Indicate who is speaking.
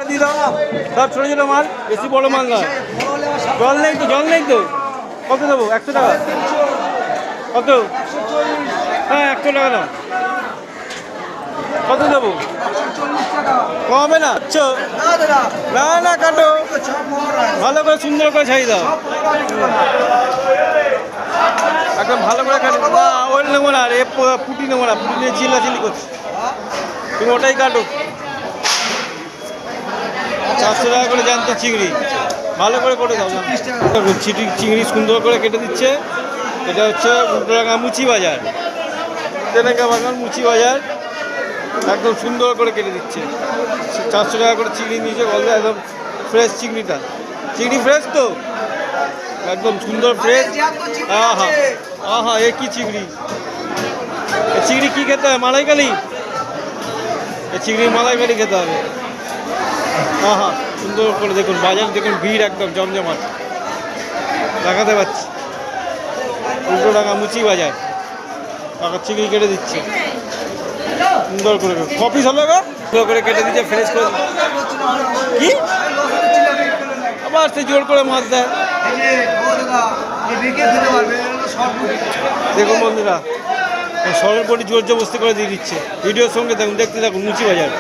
Speaker 1: দিয়ে দাও না, সব ছোটো ছোটো মাল, বেশি বড় মাল নয়। জল নেই তো, জল নেই তো, কত দেবো? 100 টাকা। কত? হ্যাঁ 100 টাকা দাও। কত দেবো? কমবে না? আচ্ছা না না, কাটো ভালো করে, সুন্দর করে ছাই দাও একদম ভালো করে কাটো। না ওই নেবো না, আর এ পুটি নেবো না, পুটি নিয়ে চিল্লাচিল্লি করছি। তুমি ওটাই কাটো। 400 টাকা করে জ্যান্ত চিংড়ি, ভালো করে কেটে দাও। চিংড়ি সুন্দর করে কেটে দিচ্ছে। এটা হচ্ছে উল্টোডাঙ্গা মুচি বাজার, তেলেঙ্গা বাগান মুচি বাজার, একদম সুন্দর করে কেটে দিচ্ছে। 400 টাকা করে চিংড়ি নিয়েছে, বলতে একদম ফ্রেশ চিংড়িটা। চিংড়ি ফ্রেশ তো, একদম সুন্দর ফ্রেশ। আহা আহা, এ কি চিংড়ি! এই চিংড়ি কী খেতে হয়? মালাইকারি। এই চিংড়ি মালাইকারি খেতে হবে। আহা, সুন্দর করে দেখুন, বাজার দেখুন, ভিড় একদম জমজমাট, দেখাতে পাচ্ছি। উল্টোডাঙ্গা মুচি বাজার, টাকা চিংড়ি কেটে দিচ্ছে সুন্দর করে। কপিস হলো গো, সুন্দর করে কেটে দিচ্ছে, ফ্রেশ করে। কি আবার সে জোর করে মাছ দেয়। দেখুন বন্ধুরা, সরল পরি জোর জবস্তি করে দিয়ে দিচ্ছে। ভিডিওর সঙ্গে দেখুন, দেখতে থাকুন মুচি বাজার।